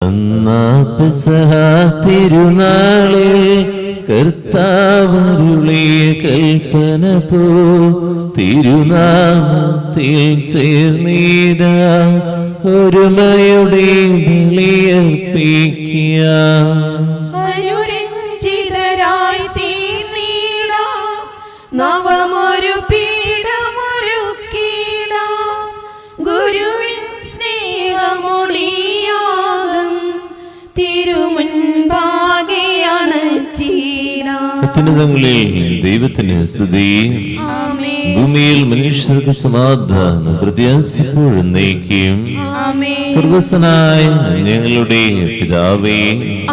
പെസഹ തിരുനാളിൽ കർത്താവരുളിയ കൽപ്പന പോ തിരുനാമത്തിൽ ചേർന്നിടാം, ഒരുമയുടെ ബലിയർപ്പിക്കുക. അനുരഞ്ജിതരായി തീർന്നിടാം, നവമൊരു പീഠമൊരുക്കിടാം, ഗുരുവിൻ സ്നേഹമൊളിയാകും തിരുമുൻപാകെ അണച്ചിടാം. അത്യുന്നതങ്ങളിൽ ദൈവത്തിന് സ്തുതി. ഭൂമിയിൽ മനുഷ്യർക്ക് സമാധാനം പ്രത്യാശിപ്പോഴും നയിക്കും. സർവസ്വനായ ഞങ്ങളുടെ പിതാവേ,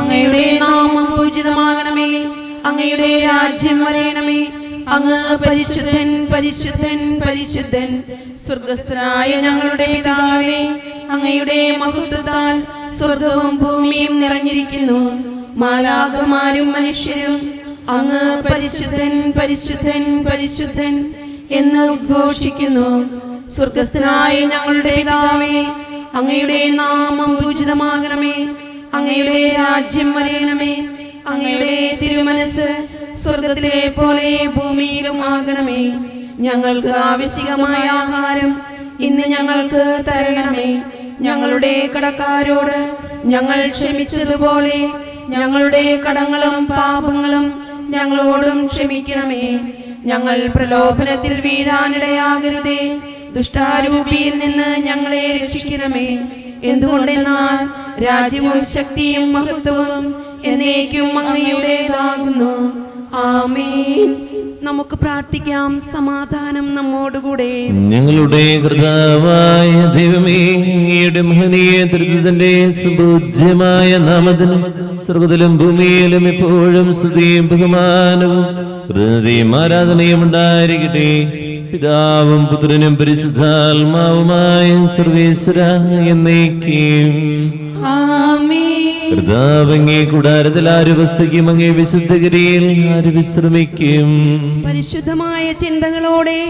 അങ്ങയുടെ നാമം പൂജിതമാകണമേ, അങ്ങയുടെ രാജ്യം വരയണമേ, അങ്ങ് പരിശുദ്ധൻ പരിശുദ്ധൻ പരിശുദ്ധൻ. സ്വർഗസ്ഥനായ ഞങ്ങളുടെ പിതാവേ, അങ്ങയുടെ മഹത്വത്താൽ സ്വർഗവും ഭൂമിയും നിറഞ്ഞിരിക്കുന്നു. മാലാഖമാരും മനുഷ്യരും അങ്ങ് പരിശുദ്ധൻ പരിശുദ്ധൻ പരിശുദ്ധൻ എന്ന് ഉദ്ഘോഷിക്കുന്നു. സ്വർഗസ്ഥനായ ഞങ്ങളുടെ പിതാവേ, അങ്ങയുടെ നാമം പൂജിതമാകണമേ, അങ്ങയുടെ രാജ്യം വരയണമേ, അങ്ങയുടെ തിരുമനസ് സ്വർഗത്തിലെ പോലെ ഭൂമിയിലും ആകണമേ. ഞങ്ങൾക്ക് ആവശ്യമായ ആഹാരം ഇന്ന് ഞങ്ങൾക്ക് തരണമേ. ഞങ്ങളുടെ കടക്കാരോട് ഞങ്ങൾ ക്ഷമിച്ചതുപോലെ ഞങ്ങളുടെ കടങ്ങളും പാപങ്ങളും ഞങ്ങളോടും ക്ഷമിക്കണമേ. ഞങ്ങൾ പ്രലോഭനത്തിൽ വീഴാനിടയാകരുതേ, ദുഷ്ടാരൂപിയിൽ നിന്ന് ഞങ്ങളെ രക്ഷിക്കണമേ. എന്തുകൊണ്ടെന്നാൽ രാജ്യവും ശക്തിയും മഹത്വവും എന്നേക്കും അങ്ങയുടേതാകുന്നു. ആമേൻ. നമുക്ക് പ്രാർത്ഥിക്കാം. സമാധാനം നമ്മോടുകൂടെ. ഞങ്ങളുടെ കർത്താവായ ദൈവമേ, അങ്ങയുടെ മഹനീയ തിരുനാമത്തിന്റെ സുപൂജ്യമായ നാമത്തിന് സർവ്വതിലും ഭൂമിയിലും എപ്പോഴും സ്തുതിയും ബഹുമാനവും കൃതജ്ഞതയും ആരാധനയും ഉണ്ടായിരിക്കട്ടെ. പിതാവും പുത്രനും പരിശുദ്ധാത്മാവുമായ സർവേശ്വരാ എന്നേക്കും. കർത്താവ് അങ്ങേ കൂടാരത്തിൽ ആര് വസിക്കും? അങ്ങേ വിശുദ്ധഗിരിയിൽ ആര് വിശ്രമിക്കും? പരിശുദ്ധമായ ചിന്തകളോടെ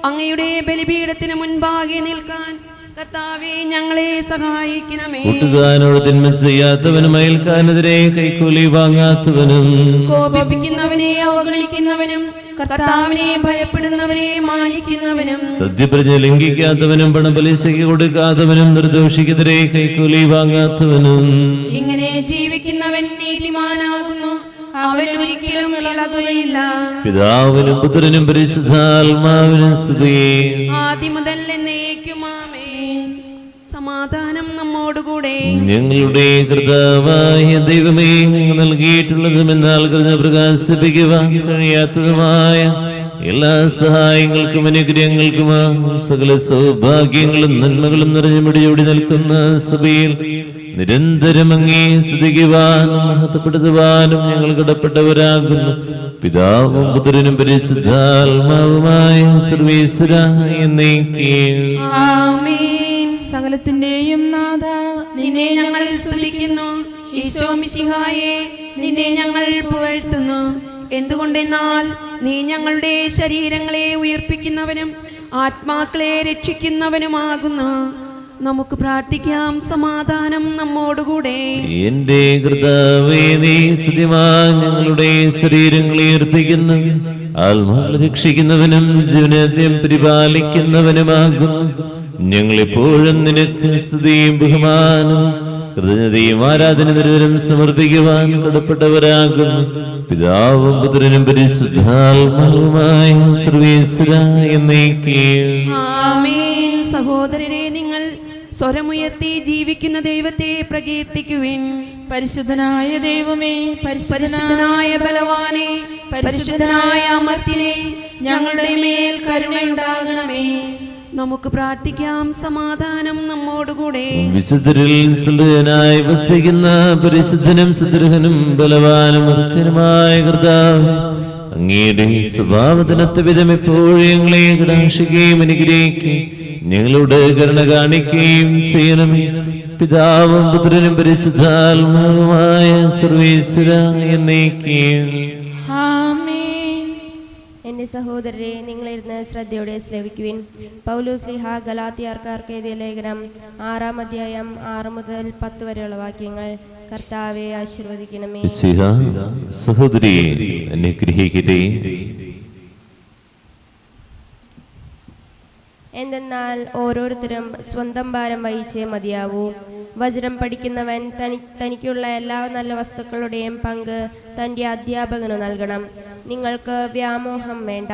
അങ്ങയുടെ ബലിപീഠത്തിന് മുൻപാകെ നിൽക്കാൻ കർത്താവേ ഞങ്ങളെ സഹായിക്കണമേ. കൂട്ടുകാരനോട് തിന്മ ചെയ്യാത്തവനും അയൽക്കാരനെതിരെ കൈക്കൂലി വാങ്ങാത്തവനും കോപിപ്പിക്കുന്നവനെ അവഗണിക്കുന്നവനും കർത്താവിനെ ഭയപ്പെടുന്നവരെ മാനിക്കുന്നവനും സത്യപ്രതിജ്ഞ ലംഘിക്കാത്തവനും പണപലിശയ്ക്ക് കൊടുക്കാത്തവനും നിർദോഷിക്കെതിരെ കൈക്കൂലി വാങ്ങാത്തവനും ഇങ്ങനെ ജീവിക്കുന്നവൻ നീതിമാനാകുന്നു, അവൻ ഒരിക്കലും ഇളകുകയില്ല. പിതാവിനും പുത്രനും പരിശുദ്ധാത്മാവിനും സ്തുതി. ആദ്യം മുതൽ എന്നേക്കും ആമേൻ. സമാധാനം നമ്മോടുകൂടെ. ഞങ്ങളുടെ കർത്താവായ ദൈവമേ, അങ്ങ് നൽകിയിട്ടുള്ളതും എന്നാൽ കൃത പ്രകാശിപ്പിക്കുവാൻ കഴിയാത്തതുമായ എല്ലാ സഹായങ്ങൾക്കും അനുഗ്രഹങ്ങൾക്കും സകല സൗഭാഗ്യങ്ങളും നന്മകളും നിറഞ്ഞു മുടിയോടി നിൽക്കുന്ന സഭയിൽ നിരന്തരം അങ്ങേ സ്തുതിക്കുവാനും മഹത്വപ്പെടുത്തുവാനും ഞങ്ങൾ കടപ്പെട്ടവരാകുന്നു. പിതാവും പുത്രനും പരിശുദ്ധാത്മാവുമായ സർവേശ്വരാ എന്നേക്കും. ആമേൻ. സകലത്തിന്റെയും നാഥ, നിന്നെ ഞങ്ങൾ സ്തുതിക്കുന്നു. ഈശോ മിശിഹായേ, നിന്നെ ഞങ്ങൾ പുകഴ്ത്തുന്നു. എന്തുകൊണ്ടെന്നാൽ നീ ഞങ്ങളുടെ ശരീരങ്ങളെ ഉയർപ്പിക്കുന്നവനും ആത്മാക്കളെ രക്ഷിക്കുന്നവനുമാകുന്നു. നമുക്ക് പ്രാർത്ഥിക്കാം. സമാധാനം നമ്മോടുകൂടെ. എന്റെ കർത്താവേ, നീ സത്യമായി ഞങ്ങളുടെ ശരീരങ്ങളെ ഉയർപ്പിക്കുന്നവനും ആത്മാക്കളെ രക്ഷിക്കുന്നവനും ജീവനത്യം പരിപാലിക്കുന്നവനുമാകുന്നു. ഞങ്ങളെപ്പോഴും നിനക്ക് സ്തുതിയും ബഹുമാനവും കൃതജ്ഞതയും ആരാധന നിരന്തരം സമർപ്പിക്കുവാൻ കടപ്പെട്ടവരാകുന്നു. പിതാവും പുത്രനും പരിശുദ്ധാത്മാവുമായ സർവേശ്വരാ എന്നേക്കും. ആമേൻ. സഹോദരരെ, നിങ്ങൾ സ്വരമുയർത്തി ജീവിക്കുന്ന ദൈവത്തെ പ്രകീർത്തിക്കുവിൻ. പരിശുദ്ധനായ ദൈവമേ, പരിശുദ്ധനായ ബലവാനെ, പരിശുദ്ധനായ അമർത്തിനെ, ഞങ്ങളുടെ മേൽ കരുണയുണ്ടാകണമേ. നമുക്ക് പ്രാർത്ഥിക്കാം. സമാധാനം നമ്മോടുകൂടെ. വിശുദ്ധരിൽ സുലഭനായി വസിക്കുന്ന പരിശുദ്ധനും സുദൃഹനും ബലവാനും അമർത്യനുമായ കർത്താവേ, അങ്ങയുടെ സ്വഭാവത്തിനൊത്ത വിധം എപ്പോഴും ഞങ്ങളെ കടാക്ഷിക്കുകയും അനുഗ്രഹിക്കുകയും ഞങ്ങളോട് കരുണ കാണിക്കുകയും ചെയ്യണമേ. പിതാവും പുത്രനും പരിശുദ്ധാത്മാവുമായ സർവേശ്വരാ എന്നേക്കും. ആമേൻ. എൻ്റെ സഹോദരരെ, നിങ്ങളിരുന്ന് ശ്രദ്ധയോടെ ശ്രവിക്കുവിൻ. പൗലോസ്ലീഹ ഗലാത്യർക്കാർക്ക് എഴുതിയ ലേഖനം 6-ാം അധ്യായം 6 മുതൽ 10 വരെയുള്ള വാക്യങ്ങൾ. കർത്താവെ ആശീർവദിക്കണമേ. സഹോദരിയെ എന്നെ ഗ്രഹിക്കട്ടെ. എന്തെന്നാൽ ഓരോരുത്തരും സ്വന്തം ഭാരം വഹിച്ചേ മതിയാവൂ. വചനം പഠിക്കുന്നവൻ തനിക്കുള്ള എല്ലാ നല്ല വസ്തുക്കളുടെയും പങ്ക് തൻ്റെ അധ്യാപകന് നൽകണം. നിങ്ങൾക്ക് വ്യാമോഹം വേണ്ട.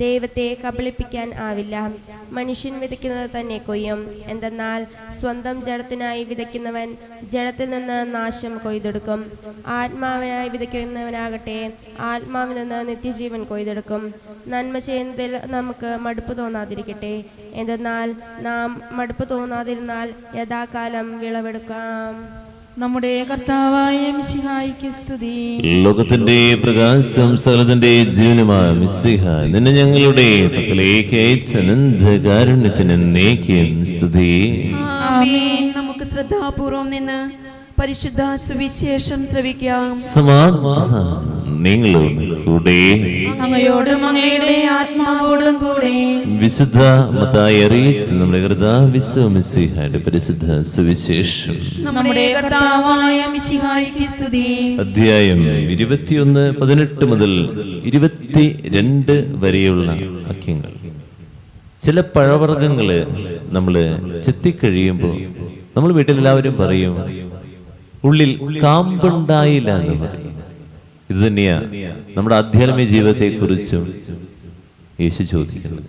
ദൈവത്തെ കബളിപ്പിക്കാൻ ആവില്ല. മനുഷ്യൻ വിതയ്ക്കുന്നത് തന്നെ കൊയ്യും. എന്തെന്നാൽ സ്വന്തം ജഡത്തിനായി വിതയ്ക്കുന്നവൻ ജഡത്തിൽ നിന്ന് നാശം കൊയ്തെടുക്കും. ആത്മാവിനായി വിതയ്ക്കുന്നവനാകട്ടെ ആത്മാവിൽ നിന്ന് നിത്യജീവൻ കൊയ്തെടുക്കും. നന്മ ചെയ്യുന്നതിൽ നമുക്ക് മടുപ്പ് തോന്നാതിരിക്കട്ടെ. എന്തെന്നാൽ നാം മടുപ്പ് തോന്നാതിരുന്നാൽ യഥാകാലം വിളവെടുക്കാം. നമ്മുടെ കർത്താവായ മിശിഹായ്ക്ക് സ്തുതി. ലോകത്തിന്റെ പ്രകാശം സകലത്തിന്റെ ജീവനുമായ മിശിഹ, നിന്നെ ഞങ്ങളുടെ പക്കലേക്ക് അയച്ച അനന്തകാരുണ്യത്തിന് എന്നേക്കും സ്തുതി. ആമേൻ. നമുക്ക് ശ്രദ്ധാപൂർവം നിന്ന് പരിശുദ്ധ സുവിശേഷം ശ്രവിക്കാം. സമാധാനം നിങ്ങളോട് കൂടെ. അങ്ങയോടും അങ്ങയുടെ ആത്മാവോടും കൂടെ. വിശുദ്ധ മത്തായി അറിയിച്ച നമ്മുടെ കർത്താവ് മിശിഹായുടെ പരിശുദ്ധ സുവിശേഷം. നമ്മുടെ കർത്താവായ മിശിഹായ്ക്ക് സ്തുതി. അധ്യായം 21:18 മുതൽ 22 വരെയുള്ള വാക്യങ്ങൾ. ചില പഴവർഗ്ഗങ്ങള് നമ്മള് ചെത്തിക്കഴിയുമ്പോൾ നമ്മൾ വീട്ടിലെല്ലാവരും പറയും, ഉള്ളിൽ കാമ്പുണ്ടായില്ല എന്ന് പറയും. ഇത് തന്നെയാ നമ്മുടെ ആധ്യാത്മിക ജീവിതത്തെ കുറിച്ചും യേശു ചോദിക്കുന്നത്.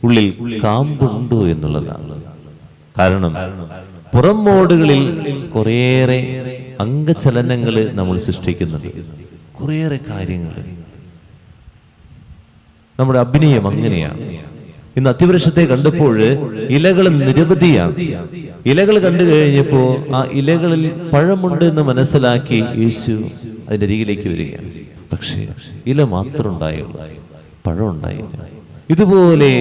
ഉള്ളിൽ കാമ്പുണ്ടോ എന്നുള്ളതാണ്. കാരണം പുറം മോടുകളിൽ കുറേയേറെ അംഗചലനങ്ങൾ നമ്മൾ സൃഷ്ടിക്കുന്നുണ്ട്, കുറേയേറെ കാര്യങ്ങൾ. നമ്മുടെ അഭിനയം അങ്ങനെയാണ്. ഇന്ന് അത്തിവൃക്ഷത്തെ കണ്ടപ്പോൾ ഇലകൾ നിരവധിയാണ്. ഇലകൾ കണ്ടു കഴിഞ്ഞപ്പോ ആ ഇലകളിൽ പഴമുണ്ട് എന്ന് മനസ്സിലാക്കി യേശു അതിന്റെ അരികിലേക്ക് വരികയാണ്. പക്ഷേ ഇല മാത്രം ഉണ്ടായുള്ളൂ, പഴം ഉണ്ടായില്ല. ഇതുപോലെ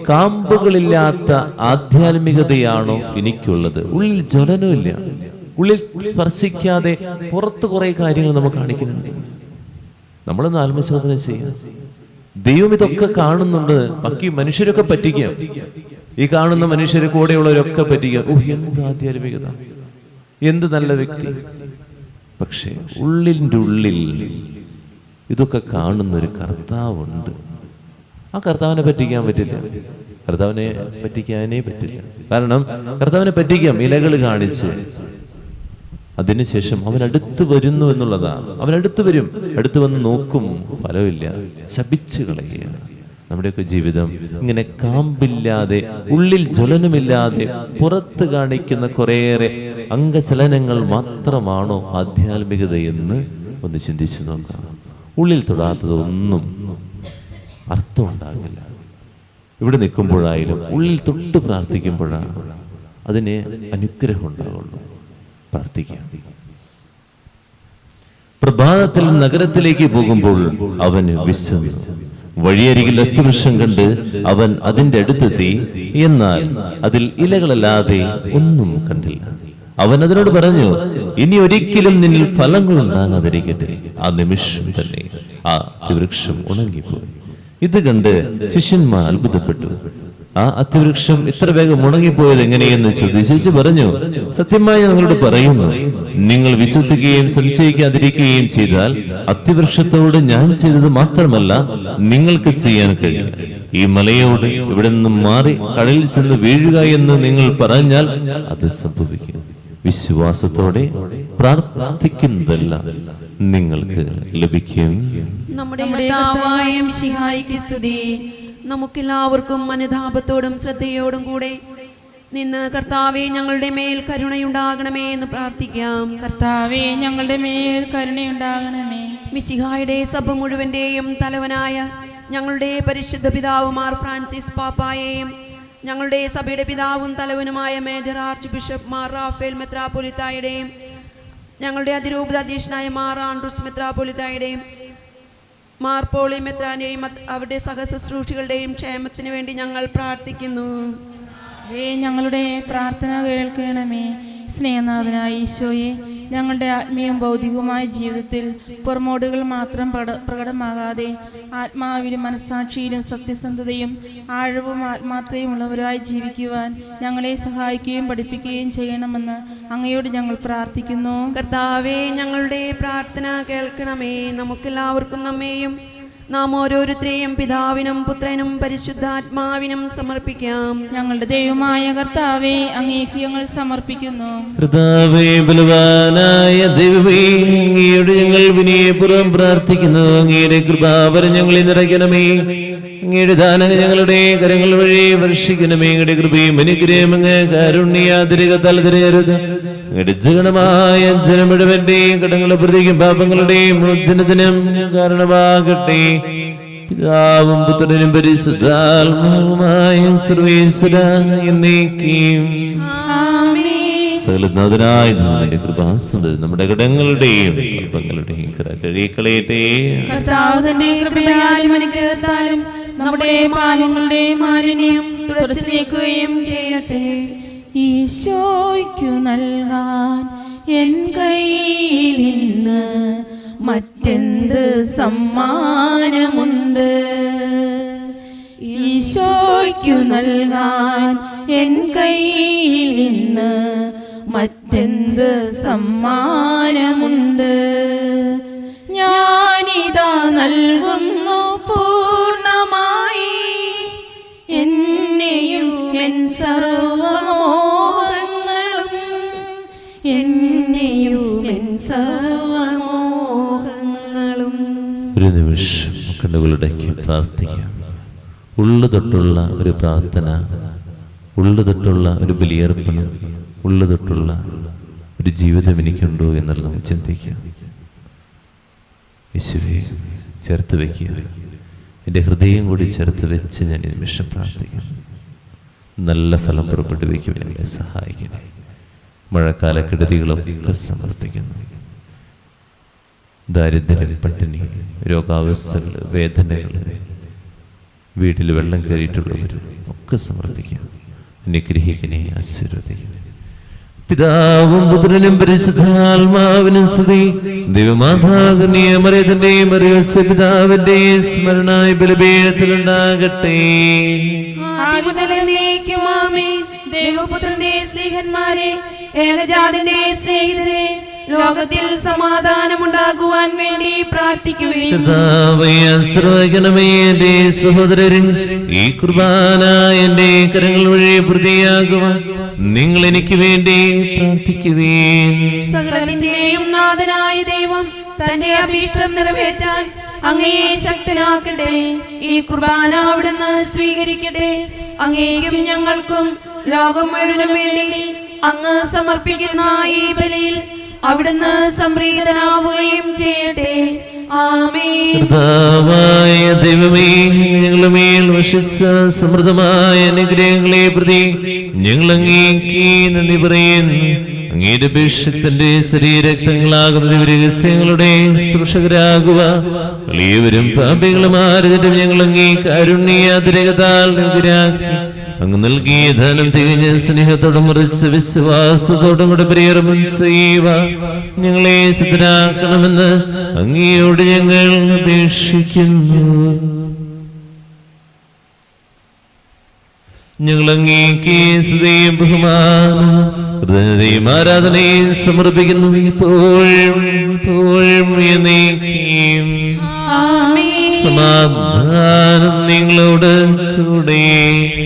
കാമ്പുകളില്ലാത്ത ആധ്യാത്മികതയാണോ എനിക്കുള്ളത്? ഉള്ളിൽ ജ്വലനമില്ല, ഉള്ളിൽ സ്പർശിക്കാതെ പുറത്ത് കുറെ കാര്യങ്ങൾ നമുക്ക് കാണിക്കുന്നുണ്ട്. നമ്മളൊന്ന് ആത്മശോധന ചെയ്യാം. ദൈവം ഇതൊക്കെ കാണുന്നുണ്ട്. ബാക്കി മനുഷ്യരൊക്കെ പറ്റിക്കാം, ഈ കാണുന്ന മനുഷ്യരെ കൂടെയുള്ളവരൊക്കെ പറ്റിക്കാം. എന്ത് ആധ്യാത്മികത, എന്ത് നല്ല വ്യക്തി. പക്ഷെ ഉള്ളിൻ്റെ ഉള്ളിൽ ഇതൊക്കെ കാണുന്നൊരു കർത്താവുണ്ട്. ആ കർത്താവിനെ പറ്റിക്കാൻ പറ്റില്ല, കർത്താവിനെ പറ്റിക്കാനേ പറ്റില്ല. കാരണം കർത്താവിനെ പറ്റിക്കാം ഇലകൾ കാണിച്ച്, അതിനുശേഷം അവൻ അടുത്ത് വരുന്നു എന്നുള്ളതാണ്. അവൻ അടുത്ത് വരും, അടുത്ത് വന്ന് നോക്കും, ഫലമില്ല, ശപിച്ചു കളയുകയാണ്. നമ്മുടെയൊക്കെ ജീവിതം ഇങ്ങനെ കാമ്പില്ലാതെ, ഉള്ളിൽ ജ്വലനമില്ലാതെ പുറത്ത് കാണിക്കുന്ന കുറേയേറെ അംഗചലനങ്ങൾ മാത്രമാണോ ആധ്യാത്മികത എന്ന് ഒന്ന് ചിന്തിച്ചു നോക്കാം. ഉള്ളിൽ തൊടാത്തതൊന്നും അർത്ഥം ഉണ്ടാകില്ല. ഇവിടെ നിൽക്കുമ്പോഴായാലും ഉള്ളിൽ തൊട്ട് പ്രാർത്ഥിക്കുമ്പോഴാണ് അതിന് അനുഗ്രഹം ഉണ്ടാവുള്ളൂ. പ്രാർത്ഥിക്കാം. പ്രഭാതത്തിൽ നഗരത്തിലേക്ക് പോകുമ്പോൾ അവന് വിശന്നു. വഴിയരികിൽ അത്തിവൃക്ഷം കണ്ട് അവൻ അതിന്റെ അടുത്തെത്തി. എന്നാൽ അതിൽ ഇലകളല്ലാതെ ഒന്നും കണ്ടില്ല. അവൻ അതിനോട് പറഞ്ഞു, ഇനി ഒരിക്കലും നിന്നിൽ ഫലങ്ങൾ ഉണ്ടാകാതിരിക്കട്ടെ. ആ നിമിഷം തന്നെ ആ അത്തിവൃക്ഷം ഉണങ്ങിപ്പോയി. ഇത് കണ്ട് ശിഷ്യന്മാർ അത്ഭുതപ്പെട്ടു. ആ അത്തിവൃക്ഷം ഇത്ര വേഗം ഉണങ്ങിപ്പോയത് എങ്ങനെയെന്ന് ചോദിച്ചു പറഞ്ഞു, സത്യമായി നിങ്ങളോട് പറയുന്നു, നിങ്ങൾ വിശ്വസിക്കുകയും സംശയിക്കാതിരിക്കുകയും ചെയ്താൽ അത്തിവൃക്ഷത്തോട് ഞാൻ ചെയ്തത് മാത്രമല്ല നിങ്ങൾക്ക് ചെയ്യാൻ കഴിയും. ഈ മലയോട് ഇവിടെ നിന്നും മാറി കടലിൽ ചെന്ന് വീഴുക എന്ന് നിങ്ങൾ പറഞ്ഞാൽ അത് സംഭവിക്കും. വിശ്വാസത്തോടെ പ്രാർത്ഥിക്കുന്നതെല്ലാം നിങ്ങൾക്ക് ലഭിക്കും. നമ്മുടെ കർത്താവായ മിശിഹായ്ക്ക് സ്തുതി. നമുക്കെല്ലാവർക്കും അനുതാപത്തോടും ശ്രദ്ധയോടും കൂടെ നിന്ന് കർത്താവേ ഞങ്ങളുടെ മേൽ കരുണയുണ്ടാകണമേ എന്ന് പ്രാർത്ഥിക്കാം. കർത്താവേ ഞങ്ങളുടെ മേൽ കരുണയുണ്ടാകണമേ. മിശിഹായുടെ സഭ മുഴുവന്റെയും തലവനായ ഞങ്ങളുടെ പരിശുദ്ധ പിതാവ് മാർ ഫ്രാൻസിസ് പാപ്പായെയും ഞങ്ങളുടെ സഭയുടെ പിതാവും തലവനുമായ major archbishop Mar Raphael മെത്രാപ്പൊലിത്തായുടെയും ഞങ്ങളുടെ അതിരൂപത അധ്യക്ഷനായ മാർ ആൻഡ്രൂസ് മെത്രാപ്പൊലിത്തായുടെയും മാർ പോളി മെത്രാന്റെയും അവരുടെ സഹശുശ്രൂഷികളുടെയും ക്ഷേമത്തിന് വേണ്ടി ഞങ്ങൾ പ്രാർത്ഥിക്കുന്നു. ഞങ്ങളുടെ പ്രാർത്ഥന കേൾക്കണമേ. സ്നേഹനാഥനായ ഈശോയെ, ഞങ്ങളുടെ ആത്മീയവും ഭൗതികവുമായ ജീവിതത്തിൽ പുറമോടുകൾ മാത്രം പ്രകടമാകാതെ ആത്മാവിലും മനസ്സാക്ഷിയിലും സത്യസന്ധതയും ആഴവും ആത്മാർത്ഥതയും ഉള്ളവരായി ജീവിക്കുവാൻ ഞങ്ങളെ സഹായിക്കുകയും പഠിപ്പിക്കുകയും ചെയ്യണമെന്ന് അങ്ങയോട് ഞങ്ങൾ പ്രാർത്ഥിക്കുന്നു. കർത്താവേ, ഞങ്ങളുടെ പ്രാർത്ഥന കേൾക്കണമേ. നമുക്കെല്ലാവർക്കും നമ്മെയും നാം ഓരോരുത്തരെയും പിതാവിനും പുത്രനും പരിശുദ്ധാത്മാവിനും സമർപ്പിക്കാം. ഞങ്ങളുടെ ദൈവമായ കർത്താവേ, അങ്ങേക്ക് ഞങ്ങൾ സമർപ്പിക്കുന്നു. കർത്താവേ, ബലവാനായ ദൈവമേ, അങ്ങയോട് ഞങ്ങൾ വിനയപൂർവ്വം പ്രാർത്ഥിക്കുന്നു. അങ്ങയുടെ കൃപാവരം ഞങ്ങളെ നിറയ്ക്കണമേ. അങ്ങയുടെ ദാനങ്ങൾ ഞങ്ങളുടെ കരങ്ങൾ വഴി വർഷിക്കണമേ. അങ്ങയുടെ കൃപയും അനുഗ്രഹം അങ്ങ് കാരുണ്യാതിരികത്താൽ തിരയരുത്. അങ്ങയുടെ ജഗണമായ ജനം മുഴുവന്റെയും കടങ്ങളുടെ പ്രതിക്കും പാപങ്ങളുടെയും മോചനത്തിനും കാരണമാകട്ടെ. പിതാവും പുത്രനും പരിശുദ്ധാത്മാവുമായ സർവേശ്വര എന്നേക്കും സകലനാഥനായ നിന്റെ കൃപാസനത്തിൽ നമ്മുടെ കടങ്ങളുടെയും പാപങ്ങളുടെയും കര കഴുകിക്കളയട്ടെ. കർത്താവ് തന്റെ കൃപയാലും അനുഗ്രഹത്താലും നമ്മുടെ പാപങ്ങളുടെ മാലിന്യം തുടച്ചു നീക്കുകയും ചെയ്യട്ടെ. ഈശോയ്ക്കു നൽകാൻ എൻ കയ്യിൽ ഇന്ന് മറ്റെന്ത് സമ്മാനമുണ്ട്? ഈശോയ്ക്കു നൽകാൻ എൻ കയ്യിൽ ഇന്ന് മറ്റെന്ത് സമ്മാനമുണ്ട്? ഞാനിതാ നൽകുന്നു പൂർണ്ണമായി എന്നെയും എൻ സർവമോഹങ്ങളും, എന്നെയും എൻ സർവമോഹങ്ങളും. ഒരു നിമിഷം കണ്ണുകളുടേക്ക് പ്രാർത്ഥിക്കാം. ഉള്ളു തൊട്ടുള്ള ഒരു പ്രാർത്ഥന, ഉള്ളു തൊട്ടുള്ള ഒരു ബലിയർപ്പണം, ഉള്ളു തൊട്ടുള്ള ഒരു ജീവിതം എനിക്കുണ്ടോ എന്നുള്ളത് നമുക്ക് ചിന്തിക്കാം. യേശുവേ, ചേർത്ത് വയ്ക്കുക. എൻ്റെ ഹൃദയം കൂടി ചേർത്ത് വെച്ച് ഞാൻ ഈ നിമിഷം പ്രാർത്ഥിക്കാം. നല്ല ഫലം പുറപ്പെട്ടു വയ്ക്കുവാൻ എന്നെ സഹായിക്കണേ. മഴക്കാലക്കെടുതികളൊക്കെ സമർപ്പിക്കുന്നു. ദാരിദ്ര്യം, പട്ടിണി, രോഗാവസ്ഥകൾ, വേദനകൾ, വീട്ടിൽ വെള്ളം കയറിയിട്ടുള്ളവർ ഒക്കെ സമർപ്പിക്കാം. അനുഗ്രഹിക്കണേ, ആശീർവദിക്കണേ. പിതാവും പുത്രനും പരിശുദ്ധാത്മാവിനും സ്തുതി. ദൈവമാതാവിന്റെയും പിതാവിന്റെയും സ്മരണായ ബലിപീഠത്തിലുണ്ടാകട്ടെ. ദൈവപുത്രന്റെ സ്നേഹന്മാരെ, ഏകജാതന്റെ സ്നേഹിതരെ, ലോകത്തിൽ സമാധാനമുണ്ടാകുവാൻ വേണ്ടി പ്രാർത്ഥിക്കുകയും സഹോദരരെ, ഈ കുർബാന എന്റെ കരങ്ങൾ വഴി പ്രതിയാകുവാൻ നിങ്ങൾ എനിക്ക് വേണ്ടി പ്രാർത്ഥിക്കുകയും സകലത്തിന്റെയും നാഥനായ ദൈവം തന്റെ അഭീഷ്ടം നിറവേറ്റാൻ അങ്ങയെ ശക്തനാക്കട്ടെ. ഈ കുർബാന അവിടുന്ന് സ്വീകരിക്കട്ടെ. അങ്ങേക്കും ഞങ്ങൾക്കും ലോകം മുഴുവനും വേണ്ടി അങ്ങ് സമർപ്പിക്കുന്ന ഈ ബലിയിൽ അവിടുന്ന് സംപ്രീതനാവുകയും ചെയ്യട്ടെ. ആമേൻ. കർത്താവായ ദൈവമേ, ഞങ്ങളുടെ മേൽ വർഷിച്ച സമൃദ്ധമായ അനുഗ്രഹങ്ങളെ പ്രതി ഞങ്ങൾ അങ്ങേക്ക് നന്ദി പറയുന്നു. അങ്ങയുടെ അഭിഷിക്തന്റെ ശരീരരക്തങ്ങളാകുന്ന രഹസ്യങ്ങളുടെ ശുശ്രൂഷകരാകുക. എളിയവരും പാപികളും ആരും ഞങ്ങൾ അങ്ങേ കാരുണ്യാതിരകതാൽ നിരാക്കി അങ്ങ് നൽകിയ ധനം തികഞ്ഞ സ്നേഹത്തോടും മുറിച്ച് വിശ്വാസത്തോടും കൂടെ പരികർമ്മം ചെയ്യുക. ഞങ്ങളെ സിദ്ധരാക്കണമെന്ന് അങ്ങയോട് ഞങ്ങൾ അപേക്ഷിക്കുന്നു. ഞങ്ങൾ അങ്ങേക്ക് സ്തുതിയും ബഹുമാനം ഹൃദയത്തെയും ആരാധനയും സമർപ്പിക്കുന്നു. ഇപ്പോഴും ഇപ്പോഴും എന്നേക്കും. സമാധാനം നിങ്ങളോട് കൂടെ,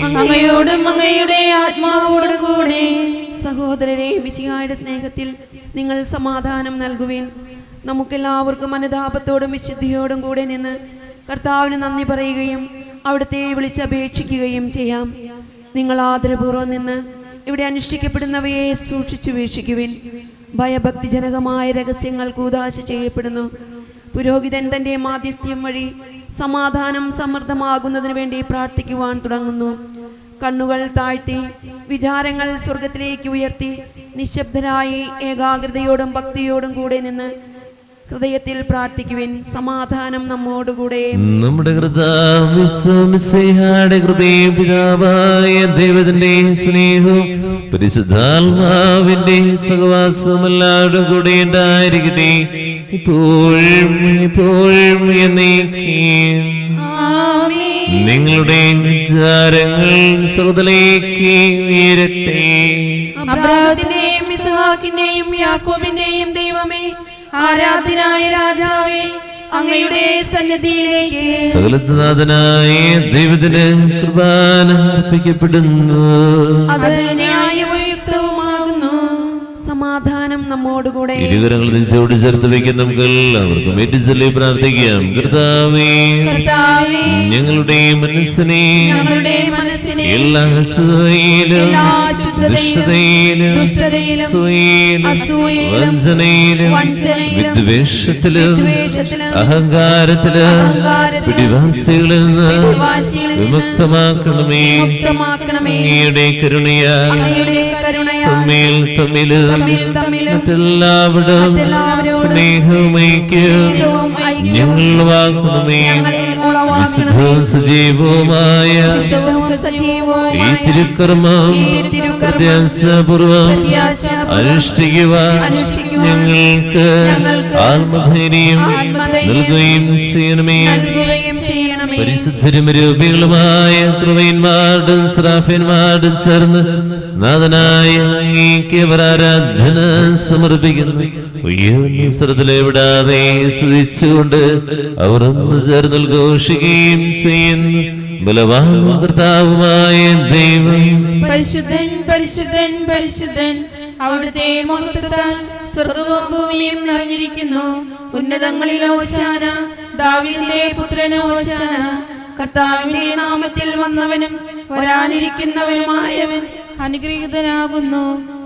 അങ്ങയോടും അങ്ങയുടെ ആത്മാവോട് കൂടെ. സഹോദരരെ, മിശിഹായുടെ സ്നേഹത്തിൽ നിങ്ങൾ സമാധാനം നൽകുവിൻ. നമുക്കെല്ലാവർക്കും അനുതാപത്തോടും വിശുദ്ധിയോടും കൂടെ നിന്ന് കർത്താവിന് നന്ദി പറയുകയും അവിടുത്തെ വിളിച്ചപേക്ഷിക്കുകയും ചെയ്യാം. നിങ്ങൾ ആദരപൂർവ്വം നിന്ന് ഇവിടെ അനുഷ്ഠിക്കപ്പെടുന്നവയെ സൂക്ഷിച്ചു വീക്ഷിക്കുവിൻ. ഭയഭക്തിജനകമായ രഹസ്യങ്ങൾ കൂദാശ ചെയ്യപ്പെടുന്നു. പുരോഹിതൻ തന്റെ മാധ്യസ്ഥ്യം വഴി സമാധാനം സമൃദ്ധമാകുന്നതിന് വേണ്ടി പ്രാർത്ഥിക്കുവാൻ തുടങ്ങുന്നു. കണ്ണുകൾ താഴ്ത്തി വിചാരങ്ങൾ സ്വർഗത്തിലേക്ക് ഉയർത്തി നിശബ്ദരായി ഏകാഗ്രതയോടും ഭക്തിയോടും കൂടെ നിന്ന് ഹൃദയത്തിൽ പ്രാർത്ഥിക്കുവിൻ. സമാധാനം നമ്മോടുകൂടെ. നമ്മുടെ കർത്താവിന്റെ കൃപയും പിതാവായ ദൈവത്തിന്റെ സ്നേഹവും പരിശുദ്ധാത്മാവിന്റെ സഹവാസവും എല്ലാവരുടെ കൂടെ ഉണ്ടായിരിക്കട്ടെ, ഇപ്പോഴും എപ്പോഴും എന്നേക്കും. നിങ്ങളുടെ വിചാരങ്ങൾ സ്രോതലേക്ക് ഉയരട്ടെ. അബ്രാഹാമിന്റെയും ഇസ്ഹാക്കിന്റെയും യാക്കോബിന്റെയും ദൈവമേ, ആരാധനായ രാജാവേ, അങ്ങയുടെ സന്നിധിയിലേക്ക് സകലനാഥനായ ദൈവത്തിന് കുർബാന അർപ്പിക്കപ്പെടുന്നു. അത് ന്യായവും യുക്തവുമാകുന്നു. സമാധാനം നമ്മോടുകൂടെ. ഇരുകരങ്ങൾ നെഞ്ചോട് ചേർത്ത് വയ്ക്കുന്ന നമുക്ക് എല്ലാവർക്കും ഏറ്റുചൊല്ലി പ്രാർത്ഥിക്കാം. കർത്താവേ, ഞങ്ങളുടെ മനസ്സിനെ എല്ലാ അസൂയയിലും ദുഷ്ടതയിലും വഞ്ചനയിലും വിദ്വേഷത്തിലും അഹങ്കാരത്തിലും പിടിവാസികളിൽ നിന്ന് വിമുക്തമാക്കണമേ. അങ്ങയുടെ കരുണയാൽ തമ്മിൽ തമ്മിൽ മറ്റെല്ലാവരും സ്നേഹമൈക്യം ഞങ്ങൾ വാക്കണമേ. വിശുദ്ധവും സജീവവുമായ ഈ തിരുക്കർമ്മം പ്രത്യാശാപൂർവം അനുഷ്ഠിക്കുവാൻ ഞങ്ങൾക്ക് ആത്മധൈര്യം നൽകുകയും ചെയ്യണമേ. പരിശുദ്ധരും രൂപികളുമായ കൃപയന്മാരുടെയും ശ്രാഫ്യന്മാരുടെയും ചേർന്ന് നാഥനായ അങ്ങേക്ക് ആരാധന സമർപ്പിക്കുന്നു. ശ്രദ്ധയിലെവിടാതെ സ്തുതിച്ചുകൊണ്ട് അവർ ഒന്ന് ചേർന്ന് ഘോഷിക്കുകയും ചെയ്യുന്നു. ബലവാനും കർത്താവുമായ ദൈവം പരിശുദ്ധൻ പരിശുദ്ധൻ പരിശുദ്ധൻ, അവിടുത്തെ മഹത്വത്താൽ സ്വർഗ്ഗവും ഭൂമിയും നിറഞ്ഞിരിക്കുന്നു. ഉന്നതങ്ങളിൽ ഹോശാന, ദാവീദിന്റെ പുത്രന് ഹോശാന. കർത്താവിന്റെ നാമത്തിൽ വന്നവനും വരാനിരിക്കുന്നവനുമായവൻ അനുഗ്രഹീതനാകുന്നു.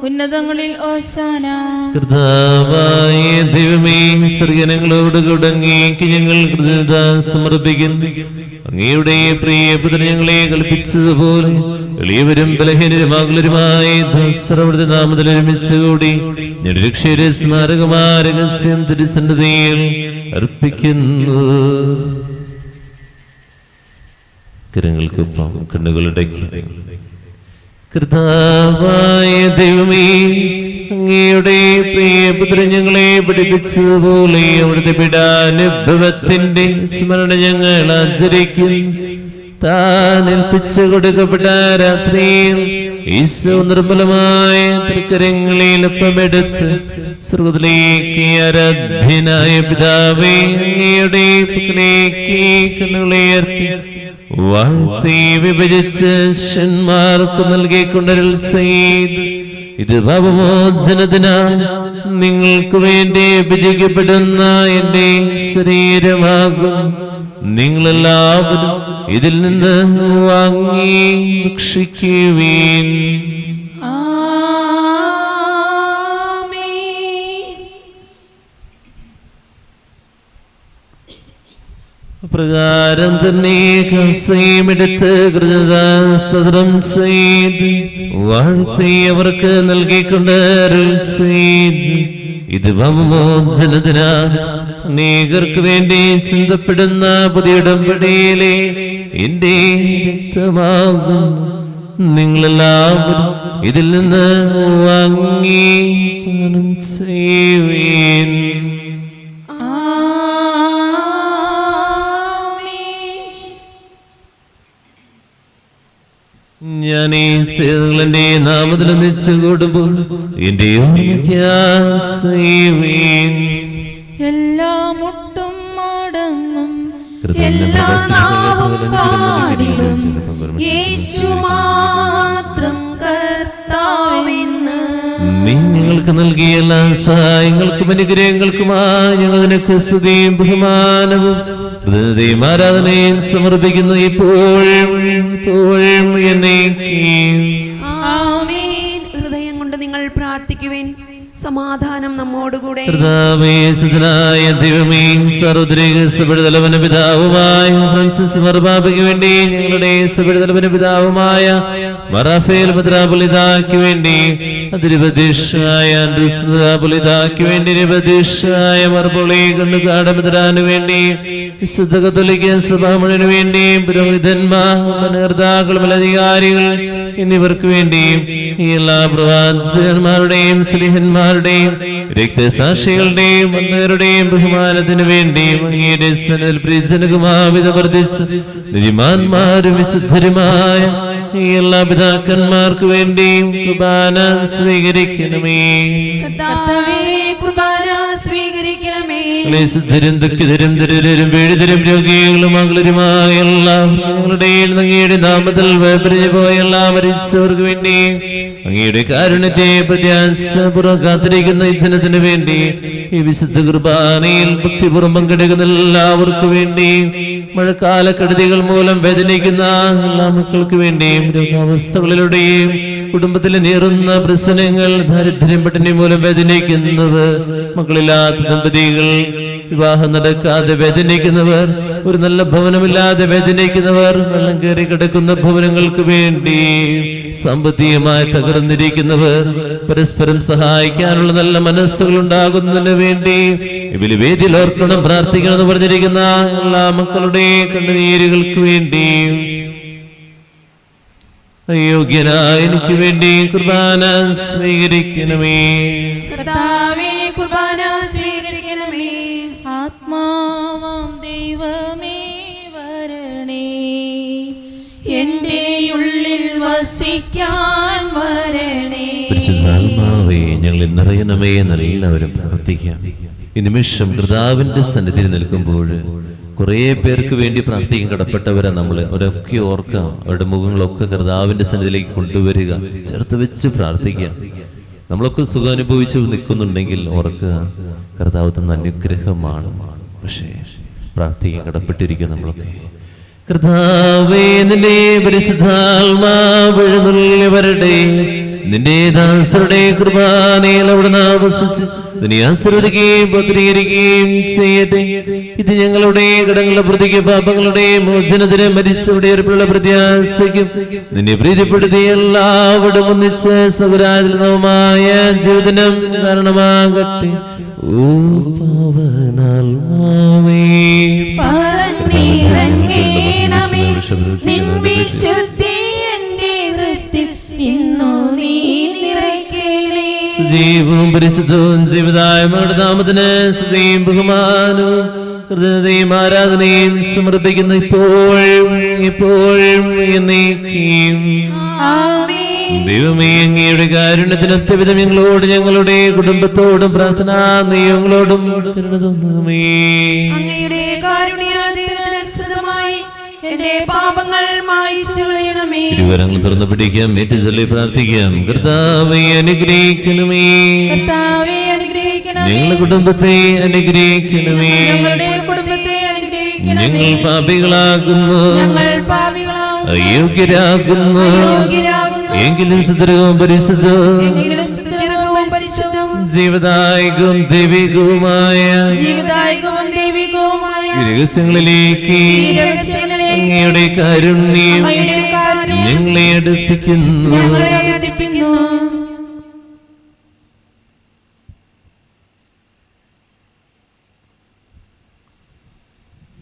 ഉന്നതങ്ങളിൽ ഹോശാന. കർത്താവായ ദൈവമേ, സർഗ്ഗനങ്ങളോട് തുടങ്ങിയേക്ക് ഞങ്ങൾ കൃതജ്ഞത സമർപ്പിക്കുന്നു. അങ്ങയുടെ പ്രിയപുത്രൻ ഞങ്ങളെ കൽപ്പിച്ചതുപോലെ എളിയവരും ബലഹീനരുമാകുലരുമായ ദാസരുടെ നാമത്തിൽ ഒരുമിച്ചുകൂടി ഞങ്ങളുടെ രക്ഷയുടെ സ്മാരകമായ രഹസ്യം തിരുസന്നിധിയിൽ അർപ്പിക്കുന്നു. കരങ്ങൾക്കൊപ്പം കണ്ണുകളുടേക്ക്. കർത്താവായ ദൈവമേ, അങ്ങയുടെ പ്രിയപുത്രൻ ഞങ്ങളെ പഠിപ്പിച്ചതുപോലെ അവിടുത്തെ പീഡാനുഭവത്തിന്റെ സ്മരണ ഞങ്ങൾ ആചരിക്കുന്നു. താൻ ഏൽപ്പിച്ചു കൊടുക്കപ്പെട്ട രാത്രിയിൽ ഈശോ നിർമ്മലമായ തൃക്കരങ്ങളിൽ ഒപ്പമെടുത്ത് സ്വർഗ്ഗത്തിലേക്ക് ആരാധ്യനായ പിതാവേ, അങ്ങയുടെ പക്കലേക്ക് കണ്ണുകളുയർത്തി വാഴ്ത്തി വിഭജിച്ച് ശിഷ്യന്മാർക്ക് നൽകിക്കൊണ്ടരുൾ ചെയ്തു. ഇത് പാപമോചനത്തിനായി നിങ്ങൾക്ക് വേണ്ടി വിഭജിക്കപ്പെടുന്ന എന്റെ ശരീരമാകും. നിങ്ങളെല്ലാവരും ഇതിൽ നിന്ന് വാങ്ങി ഭക്ഷിക്കുവീൻ. പ്രകാരം തന്നെ കസയുമെടുത്ത് കൃതദാസതരം ചെയ്ത് വാഴ്ത്തി അവർക്ക് നൽകിക്കൊണ്ട് അരുൾ ചെയ്തു. ഇത് പാപമോചനത്തിനായി അനേകർക്ക് വേണ്ടി ചിന്തപ്പെടുന്ന പുതിയ ഉടമ്പടിയിലെ എന്റെ രക്തമാകുന്നു. നിങ്ങളെല്ലാവരും ഇതിൽ നിന്ന് വാങ്ങി പാനം ചെയ്യുവീൻ. ഞാൻ ഈ ചെയ്തതിന്റെ നാമത്തിൽ ഒന്നിച്ചു കൂടുമ്പോൾ എന്റെ ഓർമ്മയ്ക്കുവീൻ. എല്ലാ മുട്ടും മടങ്ങും, എല്ലാ നാവും പാടിടും, യേശു മാത്രം കർത്താവെന്ന്. നീ ഞങ്ങൾക്ക് നൽകിയ എല്ലാ സഹായങ്ങൾക്കും അനുഗ്രഹങ്ങൾക്കുമായി ഞങ്ങൾ നിനക്ക് സ്തുതിയും ബഹുമാനവും ഹൃദയത്തെയും ആരാധനയും സമർപ്പിക്കുന്നു, ഇപ്പോഴും ഇപ്പോഴും എന്നേക്കും. ആമേൻ. ഹൃദയം കൊണ്ട് നിങ്ങൾ പ്രാർത്ഥിക്കുവിൻ. സമാധാനം നമ്മോടുകൂടെ. കർത്താവേ, സുതനായ ദൈവമേ, സാർവത്രിക സഭയുടെ തലവന പിതാവുമായ ഫ്രാൻസിസ് മാർപ്പാപ്പയ്ക്ക് വേണ്ടി, ഞങ്ങളുടെ സഭയുടെ തലവന പിതാവുമായ റാഫേൽ മെത്രാപ്പൊലീത്തായ്ക്ക് വേണ്ടി, അതിരുപദേശായ ആൻഡ്രൂസ് മെത്രാപ്പൊലീത്തായ്ക്ക് വേണ്ടി, നിപദേശായ മർപ്പൊളി കണ്ണുകാട് മെത്രാന് വേണ്ടി, വിശുദ്ധ കത്തോലിക്ക സഭ മുഴുവന് വേണ്ടി, പുരോഹിതന്മാർ, നേതാക്കൾ, മേലധികാരികൾ എന്നിവർക്ക് വേണ്ടി, ഈ എല്ലാ പ്രവാചകന്മാരുടെയും സ്ലീഹന്മാരുടെയും രക്തസാക്ഷികളുടെയും വന്നവരുടെയും ബഹുമാനത്തിന് വേണ്ടി അങ്ങയുടെ സന്നിധിയിൽ പ്രിയജനകുമാവിധ വർദ്ധിച്ച് നീതിമാന്മാരും വിശുദ്ധരുമായ ഈ എല്ലാ പിതാക്കന്മാർക്ക് വേണ്ടിയും കുർബാന സ്വീകരിക്കണമേ. കർത്താവേ, കുർബാന സ്വീകരിക്കണമേ. ക്ലേശിതരും ദുഃഖിതരും ദരിദ്രരും പീഡിതരും രോഗികളും മംഗളരുമായ എല്ലാം ഞങ്ങളുടെ അങ്ങയുടെ നാമത്തിൽ വേർപിരിഞ്ഞു പോയ എല്ലാ മരിച്ചവർക്ക് വേണ്ടി, അങ്ങയുടെ കാരുണ്യത്തെ പ്രത്യാശപൂർവ്വം കാത്തിരിക്കുന്ന ഈ ജനത്തിന് വേണ്ടി, ഈ വിശുദ്ധ കുർബാനയിൽ ഭക്തിപൂർവ്വം പങ്കെടുക്കുന്ന എല്ലാവർക്കും വേണ്ടി, മഴക്കാലക്കെടുതികൾ മൂലം വേദനിക്കുന്ന എല്ലാ മക്കൾക്ക് വേണ്ടിയും, രോഗാവസ്ഥകളിലൂടെയും കുടുംബത്തിൽ നേറുന്ന പ്രശ്നങ്ങൾ, ദാരിദ്ര്യം, പട്ടിണി മൂലം വേദനിക്കുന്നവർ, മക്കളില്ലാത്ത ദമ്പതികൾ, വിവാഹം നടക്കാതെ വേദനിക്കുന്നവർ, ഒരു നല്ല ഭവനമില്ലാതെ വേദനിക്കുന്നവർ, വെള്ളം കയറി കിടക്കുന്ന ഭവനങ്ങൾക്ക് വേണ്ടി, സാമ്പത്തികമായി തകർന്നിരിക്കുന്നവർ, പരസ്പരം സഹായിക്കാനുള്ള നല്ല മനസ്സുകൾ ഉണ്ടാകുന്നതിന് വേണ്ടി ഇവര് വേദിയിൽ ഓർക്കണം, പ്രാർത്ഥിക്കണം എന്ന് പറഞ്ഞിരിക്കുന്ന എല്ലാ മക്കളുടെ കണ്ണുനീരുകൾക്ക് വേണ്ടി, അയോഗ്യനായ എനിക്ക് വേണ്ടി കുർബാന സ്വീകരിക്കണമേ. കർത്താവേ, കുർബാന സ്വീകരിക്കണമേ. ആത്മാവാം ദൈവമേ വരണേ, എൻ്റെ ഉള്ളിൽ വസിക്കാൻ വരണേ. പരിശുദ്ധാത്മാവേ, ഞങ്ങൾ നിറയണമേ എന്നെല്ലാവരും പ്രാർത്ഥിക്കാം. ഈ നിമിഷം കർത്താവിന്റെ സന്നിധിയിൽ നിൽക്കുമ്പോൾ കുറേ പേർക്ക് വേണ്ടി പ്രാർത്ഥിക്കാൻ കടപ്പെട്ടവരെ നമ്മൾ അവരൊക്കെ ഓർക്കാം. അവരുടെ മുഖങ്ങളൊക്കെ കർത്താവിന്റെ സന്നിധിയിലേക്ക് കൊണ്ടുവരിക, ചേർത്ത് വെച്ച് പ്രാർത്ഥിക്കുക. നമ്മളൊക്കെ സുഖം അനുഭവിച്ച് നിൽക്കുന്നുണ്ടെങ്കിൽ ഓർക്കുക, കർത്താവ് തന്ന അനുഗ്രഹമാണ്. പക്ഷേ പ്രാർത്ഥിക്കാൻ കടപ്പെട്ടിരിക്കുക നമ്മളൊക്കെ. കർത്താവേ, നിന്റെ പരിശുദ്ധാത്മാവ് എഴുന്നള്ളി വരട്ടെ, നിന്റെ ദാസരുടെ കുർബാനയിൽ അവിടുന്ന് ആവസിച്ച് നിന്നെ ആശീർവദിക്കുകയും പത്രീകരിക്കുകയും ചെയ്യട്ടെ. ഇത് ഞങ്ങളുടെ കടങ്ങളുടെ പ്രതിക്ക് പാപങ്ങളുടെ മോചനത്തിന് മരിച്ചവിടെ ഏർപ്പുള്ള പ്രത്യാശയ്ക്കും നിന്നെ പ്രീതിപ്പെടുത്തി എല്ലാവരും ഒന്നിച്ച് സൗരാജനവുമായ ജീവിതം കാരണമാകട്ടെ. ഓ പാവനാത്മാവേ, പറന്നിറങ്ങണമേ, നിൻ വിശുദ്ധി എൻ്റെ ഹൃദയത്തിൽ ഇന്നു നീ നിറയ്ക്കണേ. സജീവവും പരിശുദ്ധവും ജീവിതായ മകളുടെ നാമത്തിന് സ്തുതിയും ബഹുമാനവും ഹൃദയത്തെയും ആരാധനയും സമർപ്പിക്കുന്ന ഇപ്പോഴും എപ്പോഴും എന്നേക്കും. ദൈവമേ, അങ്ങയുടെ കാരുണ്യത്തിന് അത്യവിധം ഞങ്ങളോട് ഞങ്ങളുടെ കുടുംബത്തോടും പ്രാർത്ഥന നിയമങ്ങളോടും കരുണ തോന്നുമേ. അങ്ങയുടെ കാരുണ്യാനുസൃതമായി എന്റെ പാപങ്ങൾ മായിച്ചു കളയണമേ. ഇരുവരങ്ങൾ തുറന്നു പിടിക്കാം, ഏറ്റുചൊല്ലി പ്രാർത്ഥിക്കാം. കർത്താവേ അനുഗ്രഹിക്കണമേ, കർത്താവേ അനുഗ്രഹിക്കണമേ, ഞങ്ങളുടെ കുടുംബത്തെ അനുഗ്രഹിക്കണമേ. ഞങ്ങളുടെ കുടുംബത്തെ അനുഗ്രഹിക്കണമേ. ഞങ്ങൾ പാപികളാകുന്നു, ഞങ്ങൾ പാപികളാകുന്നു, അയോഗ്യരാകുന്നു. എങ്കിലും സുദൃഢവും പരിശുദ്ധവും എങ്കിലും സ്തുതിർഹവും പരിശുദ്ധവും ജീവദായകവും ദൈവികവുമായ ജീവദായകവും ദൈവികവുമായ ഈ രഹസ്യങ്ങളിലേക്ക് അങ്ങയുടെ കാരുണ്യം ഞങ്ങളെ അടുപ്പിക്കുന്നു. ഞങ്ങളെ അടുപ്പിക്കുന്നു.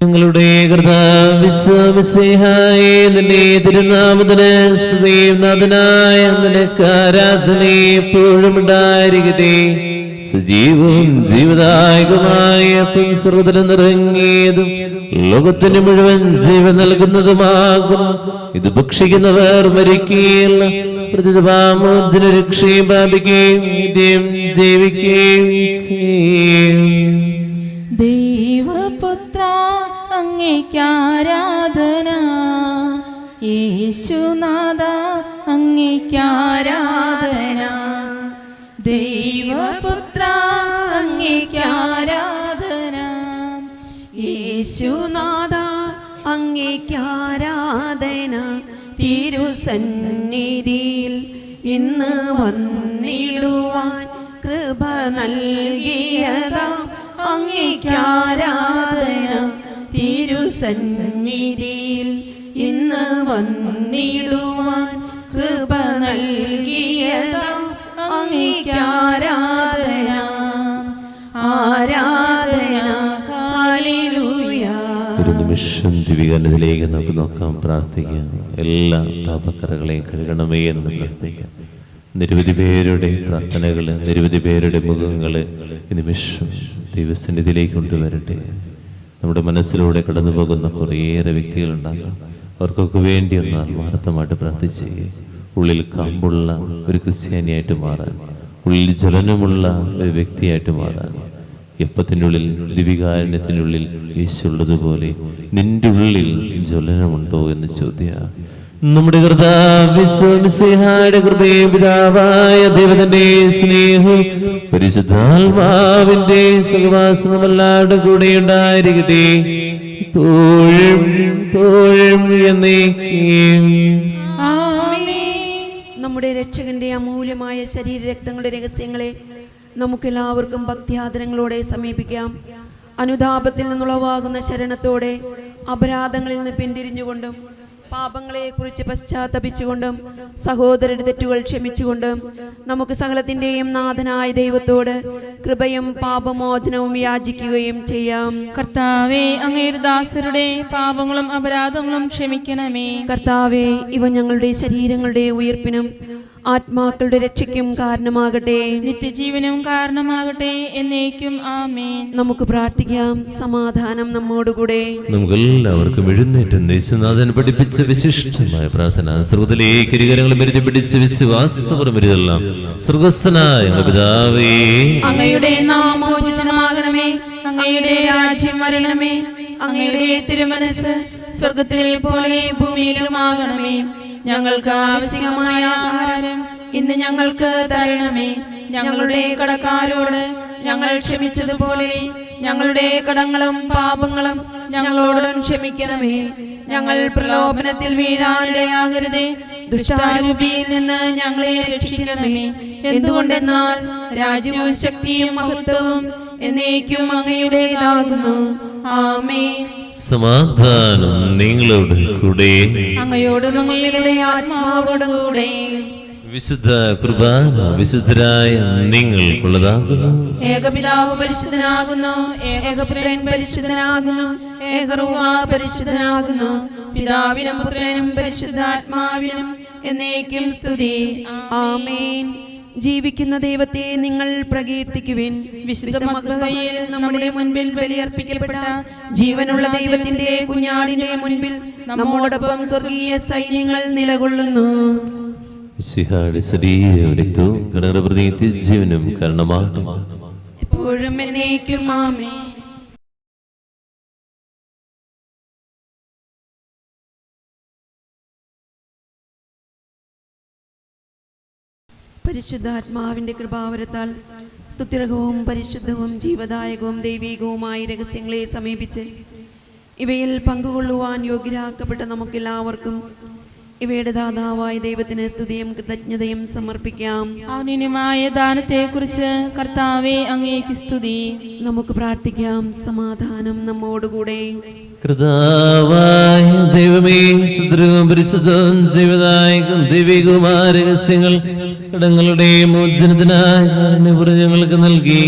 ഞങ്ങളുടെ കർത്താവിശ്വാസിയായ നിന്റെ തിരുനാമത്തിന് സ്തുതിയും നാഥനായ നിനക്ക് ആരാധന എപ്പോഴും ഉണ്ടായിരിക്കട്ടെ. സജീവവും ജീവദായകമായ സർവ്വതലം നിറങ്ങിയതും ലോകത്തിന് മുഴുവൻ ജീവൻ നൽകുന്നതുമാകുന്നു. ഇത് ഭക്ഷിക്കുന്നവർ മരിക്കുകയില്ല, പ്രതിഭാമോചന രക്ഷയും പ്രാപിക്കുകയും നിത്യം ജീവിക്കുകയും ചെയ്യും. ദൈവപുത്ര അങ്ങേക്കാരാധന, യേശുനാഥ അങ്ങേക്കാരാധന. ദൈവപുത്ര അങ്ങേക്കാരാധന, യേശുനാഥ അങ്ങേക്കാരാധന. തിരുസന്നിധിയിൽ ഇന്ന് വന്നിടുവാൻ കൃപ കൃപ നൽകിയതാം അങ്ങേക്കാരാധന. തിരുസന്നിധിയിൽ ഇന്ന് വന്നിടുവാൻ കൃപ നൽകിയതാം അങ്ങേക്കാരാധന. ആരാധന. ഹല്ലേലൂയ. ഒരു നിമിഷം ദിവികാനത്തിലേക്ക് നമുക്ക് നോക്കാം, പ്രാർത്ഥിക്കാം. എല്ലാ പാപക്കറകളെയും കഴുകണമേ എന്ന് പ്രാർത്ഥിക്കാം. നിരവധി പേരുടെ പ്രാർത്ഥനകൾ, നിരവധി പേരുടെ മുഖങ്ങൾ ഈ നിമിഷം ദൈവസന്നിധിയിലേക്ക് കൊണ്ടുവരട്ടെ. നമ്മുടെ മനസ്സിലൂടെ കടന്നു പോകുന്ന കുറേയേറെ വ്യക്തികളുണ്ടാകാം. അവർക്കൊക്കെ വേണ്ടി ഒന്ന് ആത്മാർത്ഥമായിട്ട് പ്രാർത്ഥിച്ച് ഉള്ളിൽ കാമ്പുള്ള ഒരു ക്രിസ്ത്യാനിയായിട്ട് മാറാൻ, ഉള്ളിൽ ജ്വലനമുള്ള ഒരു വ്യക്തിയായിട്ട് മാറാൻ, എപ്പത്തിനുള്ളിൽ ദിവികാരുണ്യത്തിനുള്ളിൽ യേശുള്ളതുപോലെ നിന്റെ ഉള്ളിൽ ജ്വലനമുണ്ടോ എന്ന് ചോദ്യം. നമ്മുടെ കർത്താവിന്റെ കൃപയും പിതാവായ ദൈവത്തിന്റെ സ്നേഹവും പരിശുദ്ധാത്മാവിന്റെ സഹവാസം നമ്മളാരുടെ കൂടെ ഉണ്ടായിരിക്കട്ടെ, ഇപ്പോഴും ഇപ്പോഴും എന്നേക്കും. നമ്മുടെ രക്ഷകന്റെ അമൂല്യമായ ശരീരരക്തങ്ങളുടെ രഹസ്യങ്ങളെ നമുക്കെല്ലാവർക്കും ഭക്തിയാദരങ്ങളോടെ സമീപിക്കാം. അനുതാപത്തിൽ നിന്നുളവാകുന്ന ശരണത്തോടെ അപരാധങ്ങളിൽ നിന്ന് പിന്തിരിഞ്ഞുകൊണ്ടും പാപങ്ങളെക്കുറിച്ച് പശ്ചാത്തപിച്ചുകൊണ്ടും സഹോദരരുടെ തെറ്റുകൾ ക്ഷമിച്ചുകൊണ്ടും നമുക്ക് സകലത്തിൻ്റെയും നാഥനായ ദൈവത്തോട് കൃപയും പാപമോചനവും യാചിക്കുകയും ചെയ്യാം. കർത്താവേ, അങ്ങയുടെ ദാസരുടെ പാപങ്ങളും അപരാധങ്ങളും ക്ഷമിക്കണമേ. കർത്താവേ, ഇവ ഞങ്ങളുടെ ശരീരങ്ങളുടെ ഉയർപ്പിനും ആത്മാക്കളുടെ രക്ഷയ്ക്കും കാരണമാകട്ടെ, നിത്യജീവനും കാരണമാകട്ടെ. എന്നേക്കും ആമേൻ. നമുക്ക് പ്രാർത്ഥിക്കാം. സമാധാനം നമ്മോടുകൂടെ. നമുക്കെല്ലാവർക്കും എഴുന്നേറ്റ് യേശുനാഥൻ പഠിപ്പിച്ച വിശിഷ്ടമായ പ്രാർത്ഥന സ്വർഗ്ഗത്തിലേക്ക് ഇരുകരങ്ങളും വരുത്തി പിടിച്ച് വിശ്വാസപരമെല്ലാം. സ്വർഗ്ഗസ്ഥനായ ഞങ്ങളുടെ പിതാവേ, അങ്ങയുടെ നാമം പൂജിതമാകണമേ, അങ്ങയുടെ രാജ്യം വരണമേ, അങ്ങയുടെ തിരുമനസ് സ്വർഗത്തിലെ പോലെ ഭൂമിയിലുമാകണമേ. ഞങ്ങൾക്ക് ആവശ്യമായ ആഹാരം ഇന്ന് ഞങ്ങൾക്ക് തരണമേ. ഞങ്ങളുടെ കടക്കാരോട് ഞങ്ങൾ ക്ഷമിച്ചതുപോലെ ഞങ്ങളുടെ കടങ്ങളും പാപങ്ങളും ഞങ്ങളോടും ക്ഷമിക്കണമേ. ഞങ്ങൾ പ്രലോഭനത്തിൽ വീഴാനിടയാകരുതേ, ദുഷ്ടാരൂപിയിൽ നിന്ന് ഞങ്ങളെ രക്ഷിക്കണമേ. എന്തുകൊണ്ടെന്നാൽ രാജ്യവും ശക്തിയും മഹത്വവും എന്നേക്കും അങ്ങയുടേതാകുന്നു. ആമേൻ. സമാധാനം നിങ്ങളോട് കൂടെ, അങ്ങയോടും അങ്ങയുടെ ആത്മാവോടും കൂടെ. വിശുദ്ധ കുർബാന വിശുദ്ധരായ നിങ്ങൾക്കുള്ളതാകുന്നു. ഏകപിതാവ് പരിശുദ്ധനാകുന്നു, ഏകപുത്രൻ പരിശുദ്ധനാകുന്നു, ഏകറൂഹ പരിശുദ്ധനാകുന്നു. പിതാവിനും പുത്രനും പരിശുദ്ധാത്മാവിനും എന്നേക്കും സ്തുതി. ആമേൻ. ജീവിക്കുന്ന ദൈവത്തെ നിങ്ങൾ പ്രകീർത്തിക്കുവിൻ. വിശുദ്ധ മഖബയിൽ നമ്മുടെ മുൻപിൽ ബലിയർപ്പിക്കപ്പെട്ട ജീവനുള്ള ദൈവത്തിന്റെ കുഞ്ഞാടിന്റെ മുൻപിൽ നമ്മോടൊപ്പം സ്വർഗീയ സൈന്യങ്ങൾ നിലകൊള്ളുന്നു. ജീവനും കാരണമാകട്ടെ, എപ്പോഴും എന്നേക്കും ആമേൻ. പരിശുദ്ധാത്മാവിന്റെ കൃപാവരത്താൽ സ്തുത്യർഹവും പരിശുദ്ധവും ജീവദായകവും ദൈവികവുമായ രഹസ്യങ്ങളെ സമീപിച്ച് ഇവയിൽ പങ്കുകൊള്ളുവാൻ യോഗ്യരാക്കപ്പെട്ട നമുക്കെല്ലാവർക്കും ഇവയുടെ ദാതാവായ ദൈവത്തിന് സ്തുതിയും കൃതജ്ഞതയും സമർപ്പിക്കാം. ഔന്നത്യമായ ദാനത്തെക്കുറിച്ച് കർത്താവേ, അങ്ങേക്ക് സ്തുതി. നമുക്ക് പ്രാർത്ഥിക്കാം. സമാധാനം നമ്മോടുകൂടെ. കർത്താവായ ദൈവമേ, സുദൃഢവും പരിശുദ്ധവും ജീവദായകവും ദൈവികവുമായ രഹസ്യങ്ങൾ കടങ്ങളുടെ മോചനത്തിനായി ഞങ്ങൾക്ക് നൽകി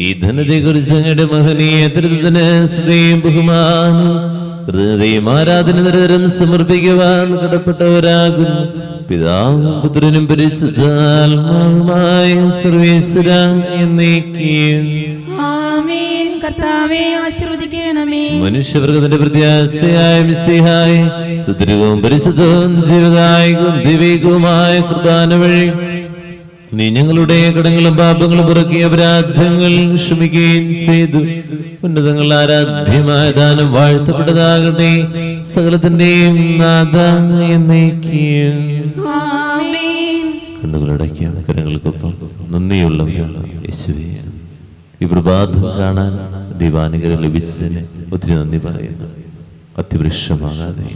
ഈ ധനത്തെക്കുറിച്ച് അങ്ങയുടെ മഹനീയ തൃത്വത്തിന് സ്തുതിയും ബഹുമാനവും ഹൃദയം ആരാധന നിരന്തരം സമർപ്പിക്കുവാൻ കടപ്പെട്ടവരാകുന്നു. പിതാവും പുത്രനും പരിശുദ്ധാത്മാവുമായ സർവേശ്വരാ എന്നേക്കും. ആമേൻ. കർത്താവേ, ആശീർവദിക്കണമേ. മനുഷ്യവർഗത്തിന്റെ പ്രത്യാശയായ മിശിഹായേ, സുദൃഢവും പരിശുദ്ധവും ജീവദായകവും ദൈവികവുമായ കുർബാന വഴി നീ ഞങ്ങളുടെ കടങ്ങളും പാപങ്ങളും പുറക്കിയ അപരാധങ്ങൾ ക്ഷമിക്കുകയും ചെയ്തു. ഉന്നതങ്ങൾ ആരാധ്യമായ ദാനം വാഴ്ത്തപ്പെട്ടതാകട്ടെ, സകലത്തിന്റെയും നാഥ എന്നേക്കും. കണ്ണുകളടയ്ക്കാം, കരങ്ങൾക്കൊപ്പം നന്ദിയുള്ളവരാണ് യേശുവേ. ഈ പ്രഭാതം കാണാൻ ദൈവാനുഗ്രഹം ലഭിച്ചതിന് ഒത്തിരി നന്ദി പറയുന്നു. അത്തിവൃക്ഷമാകാതെ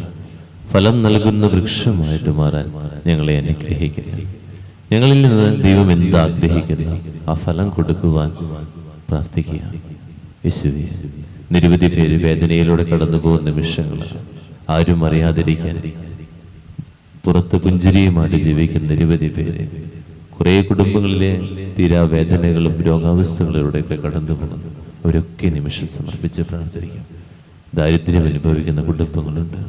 ഫലം നൽകുന്ന വൃക്ഷമായിട്ട് മാറാൻ ഞങ്ങളെ അനുഗ്രഹിക്കുക. ഞങ്ങളിൽ നിന്ന് ദൈവം എന്താഗ്രഹിക്കുന്നു ആ ഫലം കൊടുക്കുവാൻ പ്രാർത്ഥിക്കുക. യേശുവേ, നിരവധി പേര് വേദനയിലൂടെ കടന്നു പോകുന്ന നിമിഷങ്ങൾ ആരും അറിയാതിരിക്കാൻ പുറത്ത് പുഞ്ചിരിയുമായിട്ട് ജീവിക്കുന്ന നിരവധി പേര്, കുറേ കുടുംബങ്ങളിലെ തീരാവേദനകളും രോഗാവസ്ഥകളിലൂടെയൊക്കെ കടന്നു പോകുന്നു. അവരൊക്കെ നിമിഷം സമർപ്പിച്ച് പ്രാർത്ഥിക്കും. ദാരിദ്ര്യം അനുഭവിക്കുന്ന കുടുംബങ്ങളുണ്ട്,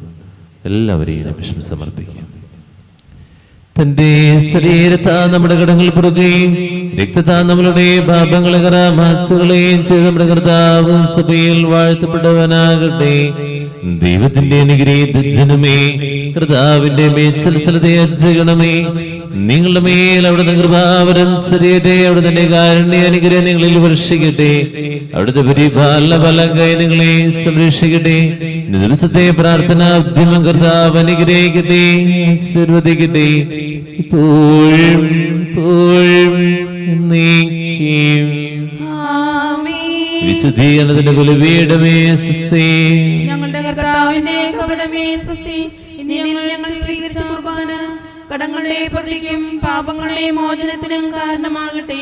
എല്ലാവരെയും നിമിഷം സമർപ്പിക്കും. തന്റെ ശരീരത്താ നമ്മുടെ കടങ്ങൾ പുറകുകയും രക്തത്താ നമ്മളുടെ പാപങ്ങളെ കറാമാച്ചുകളെയും ചെയ്ത് നമ്മുടെ കർത്താവ് സഭയിൽ വാഴ്ത്തപ്പെട്ടവനാകട്ടെ. ദൈവത്തിന്റെ അനുഗ്രഹീത ജനമേ, കർത്താവിന്റെ മേൽസലസലതയെ അർജിക്കണമേ. നിങ്ങളുടെ മേൽ അവിടുത്തെ കൃപാവരം ശരീരത്തെ അവിടുത്തെ കാരുണ്യ അനുഗ്രഹം നിങ്ങളിൽ വർഷിക്കട്ടെ. അവിടുത്തെ പരിപാലന ഫലങ്ങൾ നിങ്ങളെ സംരക്ഷിക്കട്ടെ. ദിവസത്തെ പ്രാർത്ഥന ഉദ്യമം കർത്താവ് അനുഗ്രഹിക്കട്ടെ, ആശീർവദിക്കട്ടെ, ഇപ്പോഴും ഇപ്പോഴും എന്നേക്കും. വിശുദ്ധീകരണത്തിന്റെ ബലിപീഠമേ സ്വസ്തി. ഞങ്ങളുടെ കർത്താവിന്റെ കപടമേ സ്വസ്തി. നിന്നിൽ ഞങ്ങൾ സ്വീകരിച്ച കുർബാന കടങ്ങളുടെ പ്രതിക്കും പാപങ്ങളുടെ മോചനത്തിനും കാരണമാകട്ടെ.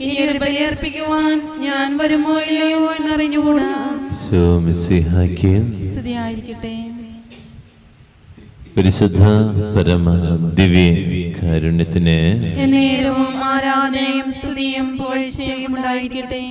ഇനി ഒരു ബലിയർപ്പിക്കുവാൻ ഞാൻ വരുമോ ഇല്ലയോ എന്നറിഞ്ഞുകൂടാ. സ്തുതിയായിരിക്കട്ടെ. പരിശുദ്ധ പരമ ദിവ്യ കാരുണ്യത്തിന് നേരവും ആരാധനയും സ്തുതിയും പുകഴ്ചയും ഉണ്ടായിരിക്കട്ടെ.